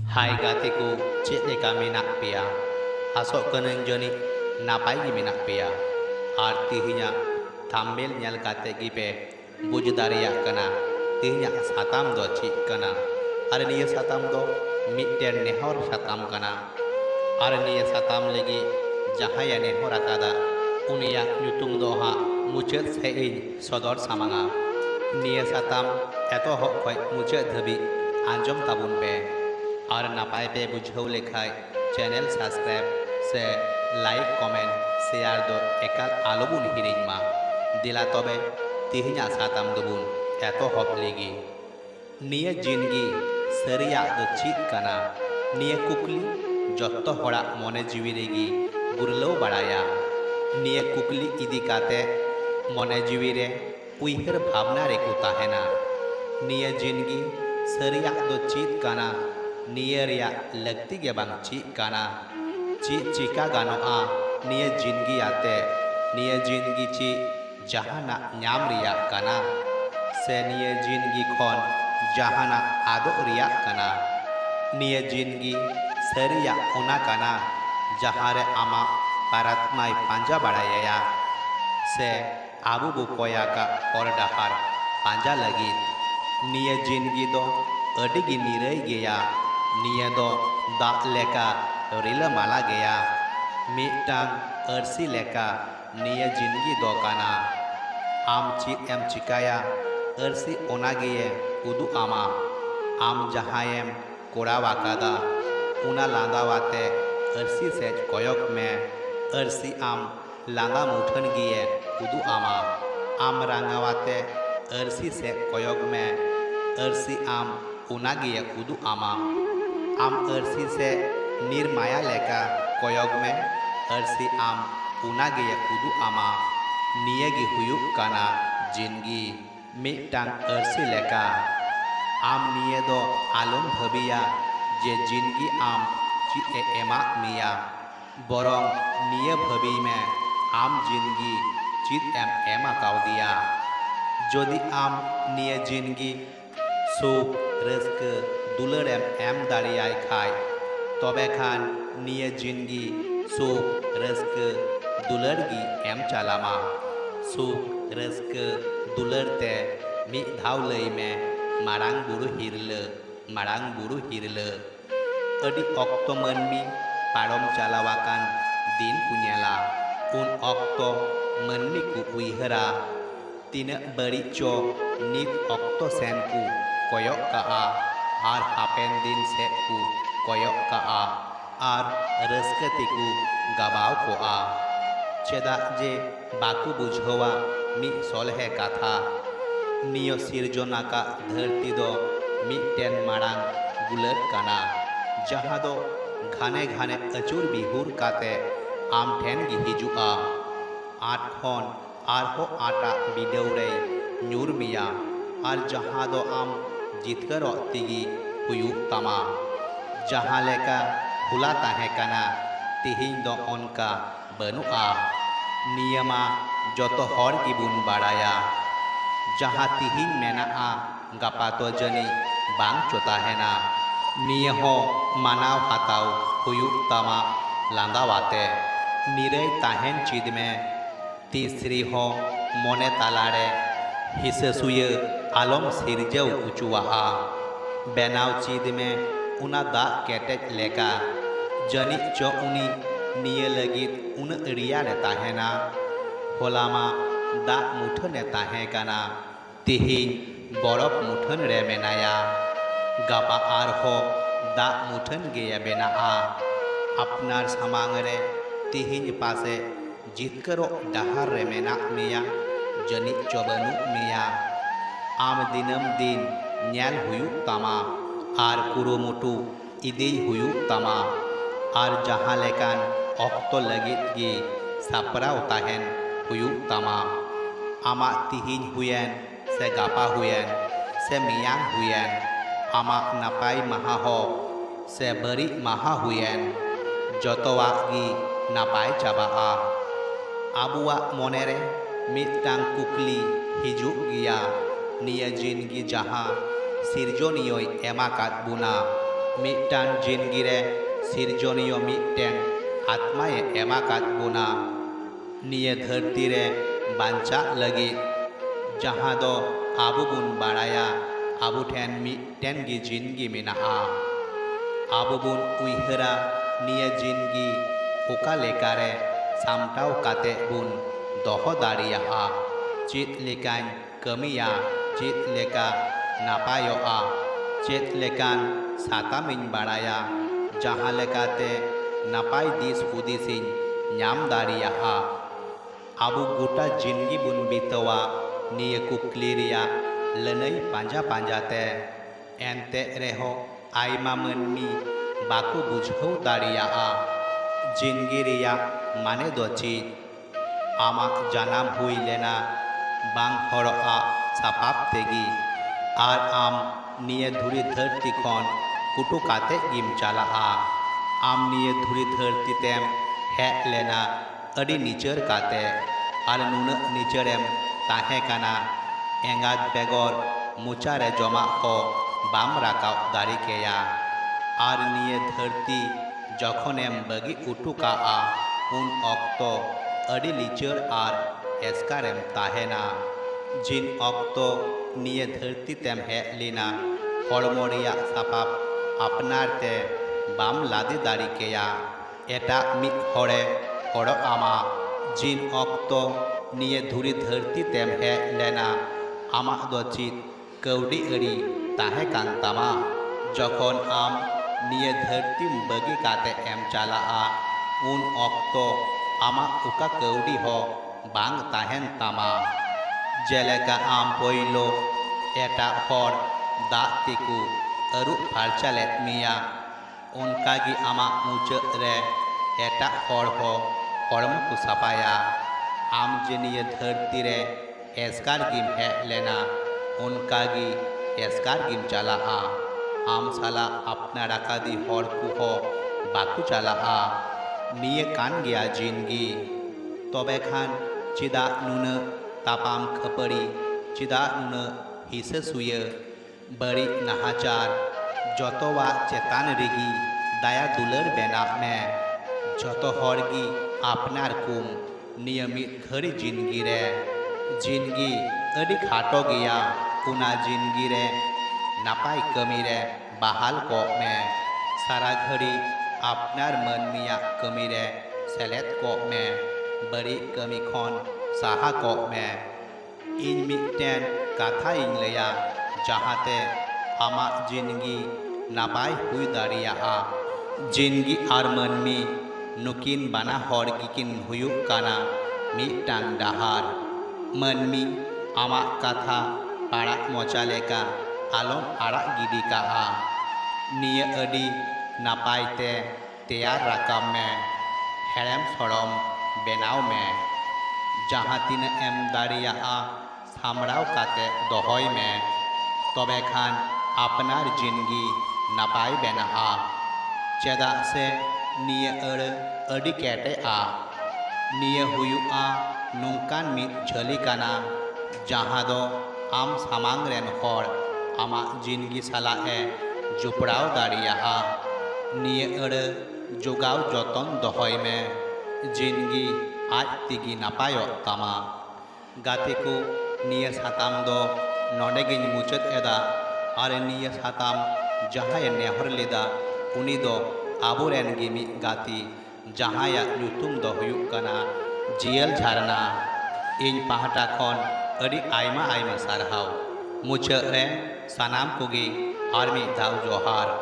Hai gati ku cek leka menak pea. Asok keneng joni napai gi menak pea. Arti hinya thumbnail nyal kate gi pe buj dariya kana. Tihinya satam do cik kana. Are niya satam do mitten nehor satam kana. Are niya satam lagi jahaya nehor akada. Uniyak nyutung do ha mucet sein sodor samanga. Niya satam etohok khoi mucet dhabi anjom tabun pe. और नपाय पे बुझाव लेखाय channel subscribe से like comment share दो एकाल आलोबुन hearing मा दिला तबे तिहिना साताम दोबुन एतो hub लेगी निये जिंदगी सरिया दो चीत कना निये कुकली जत्तो हड़ा मने जीवी रेगी गुरलो बड़ाया निये कुकली इदी काते मने जीवी रे उइहर भावना रेकु ताहेना निये जिंदगी सरिया दो चीत कना निये रिया लगती के बांग ची काना ची चिका गानोआ निये जिंदगी आते निये जिंदगी ची जहाना न्याम रिया काना से निये जिंदगी खोन जहाना आदो रिया काना निये जिंदगी सरिया ओना काना जहारे आमा पारात्माय पांजा बड़ाया से आबू बुकोया का और डहार पांजा लगी निये जिंदगी दो अडिगी निरई गया निये दो दाग लेका रिला माला गया मिटांग अर्सी लेका निये जिंदगी दो काना आम चीत एम चिकाया अर्सी ओना गिये उदु आमा आम जहायम कोड़ा वाकादा उना लांदा वाते अर्सी से कोयक में अर्सी आम लांदा मुठन गिये उदु आम रांगा वाते अर्सी से कोयक में अर्सी आम उना गिये उदु आम अर्सी से निर्माया लेका कोयग में अर्सी आम उना गे उदु आमा निये हुयुक काना जिंदगी मिटांग अर्सी लेका आम निये दो आलम भबिया जे जिंदगी आम चित एमा मिया बरंग निये भबी में आम जिंदगी चित एमा काव दिया जोदी आम निये जिंदगी सुख रस्क दुलर एम दाड़ियाय खाय तबे खान निये जिंदगी सुख रस्क दुलर गी एम चालामा सुख रस्क दुलर ते मी धाव लई में मारांग बुरु हिरले अडी अक्तो मनमी पारम चालावाकान दिन कुन्याला उन अक्तो मनमी कु उइहरा तीन बड़ी चो नित अक्तो सेन कु कोयक का आर हापेन दिन से कु कोयक का आर रस्कती कु गबाव को चेदा जे बाकु बुझवा मी सोलहे काथा नियो सिरजोना का धरती दो मिटेन मारांग गुलर काना जहाँ दो घाने घाने अचूर बिहुर काते आम ठेन गी हिजुआ आठ खन आरहो आटा बिदौरे न्यूर मिया और जहाँ दो आम जितकर तिगी हुयुक तमा जहाँ लेका खुला ताहे काना तिहिं दो उनका बनुआ नियमा जतो हर की बुन बाड़ाया जहाँ तिहिं मेना गपा तो जनी बांग चोता है ना निये हो मानाव हाताव हुयुक तमा लांदावाते निरई ताहेन चीद में तीसरी हो मोने तालारे हिस्से सुये आलम सिरजव उचुआ बेनाव चीद में उना दा केटेज लेका जनी चो उनी निये लगित उन रिया रहता है ना होलामा दा मुठन रहता है काना तिहिं बरफ मुठन रे मेनाया गपा आर हो दा मुठन गया बेना अपनार समांग रे तिहिं पासे जितकरो डहार रे मेना मिया जनी चोबनु मिया आम दिनम दिन न्याल हुयुक तमा आर कुरुमुटु इदी हुयुक तमा आर जहाँ लेकान अक्तो लगित गी सापराव ताहेन हुयुक तमा आमा तिहिं हुयेन से गापा हुयेन से मियांग हुयेन आमा नपाई महा हो से बरी महा हुयेन जतोवा गी नपाई चाबा आबुआ मोनेरे मिटांग कुकली हिजुक गिया निये जिंदगी जहाँ सिरजोनियोय एमाकात बुना मिटान जिंदगी सिरजनिय मिटेन आत्माए एमाकाद बोना निये धरती रे बांचा लगी जहाँ दो आबु बुन बाड़ाया आबु ठेन मिटेन गी जिंदगी मेनाआ आबु बुन उइहरा निये जिंदगी ओका लेकारे सामटाव काते बुन दोहो दाड़ियाआ चेत लेकान कमिया चेत लेका नापायोआ चेत लेकान सातामिन बाड़ाया जहाँ लेकाते नापाय दिस हुदिसिन ᱧᱟᱢ दाड़ियाआ आबु गोटा जिंदगी बुन बितवा निये कुकली रिया लनई पांजा पांजाते एनते रेहो आयमा मनमी बाको बुझाव दाड़ियाआ जिंदगी रिया माने दो चेद आमाक जानाम हुई लेना बांग हड़आ सापाब तेगी आर आम निये धुरी धरती खन कुटु काते गिम चालाआ आम निये धुरी धरती तेम हेज लेना अड़ी निचर काते आर नुनक निचरेम ताहे काना एंगाज बेगर मुचारे जमा को बाम राकाव दाड़ी केया आर निये धरती जखनेम बगी उटुकाआ उन अक्तो अड़ी लिचर आर एस्कारेम ताहेना जिन अक्तो निये धरती तेम हेज लेना हड़मोरिया सापाब अपनार ते बाम लादे दाड़ी केया एटा मिद हड़े हड़ आमा जिन अक्तो निये धुरी धरती तेम हेज लेना आमा दो चेद कौड़ी अड़ी ताहे कान तामा जखन आम निये धरती बगी काते एम चालाआ उन अक्तो आमा उका कौड़ी हो बांग ताहेन तामा जेलेका आम पोइलो एटा हर दा तिकु अरु फारचा लेद मिया उनकागी आमा मुचाद रे एटा हर हो हड़म को सापाया आम जे निये धरती रे एस्कार गिम हेज लेना उनकागी एस्कार गिम चालाआ आम साला अपना राकादी हर को हो बाकु चालाआ निये कान गया जिंदगी तबे खान चिदा नुना तापाम खपड़ी चिदा नुना हिसे सुये बड़ी नाहाचार जतवा चेतान रेगी दाया दुलर बेना में जतो हरगी अपनार कुम नियमित घड़ी जिंदगी रे जिंदगी अड़ी खाटो गया उना जिंदगी रे नापाय कमी रे बहाल को में सारा घड़ी अपनार मन मिया कमी रे सेलेद को में बड़ी कमी खन साहा को में इन मिटेन कथा इन लिया जहाँते आमा जिंदगी नापाय हुई दाड़ियाआ जिंदगी आर मनमी नुकिन बाना हर गिकिन हुयुक काना मिटांग डाहार मनमी आमा कथा पाड़ा मोचा लेका आलम आड़ा गिडी काआ निये अड़ी नापायते तैयार राकाब में हेड़ेम सड़म बेनाव में जहाँ तीन एम दाड़ियाआ सामड़ाव काते दोहय में तबे खान अपनार जिंदगी नापाय बेनाआ चेदा से निये अड़ी केटेआ निये हुयुआ नोंकान मिद झली काना जहाँ दो आम सामांग रेन हर आमा जिंदगी सालाए जुपड़ाव दाड़ियाआ निये जोगाव जतन दोहय में जिंदगी आज तिगी नापायो तामा गाते को निये साताम दो नोडेगिन मुचाद एदा आर निये साताम जहाँ नेहर लेदा उनी दो आबोरेन गे मिद गाती जहाँ नुतुम दो हुयुक काना जियल झारना इन पाहटा खन अड़ी आयमा आयमा सारहाव मुचाद रे सानाम कोगे आर मिद दाव जोहार।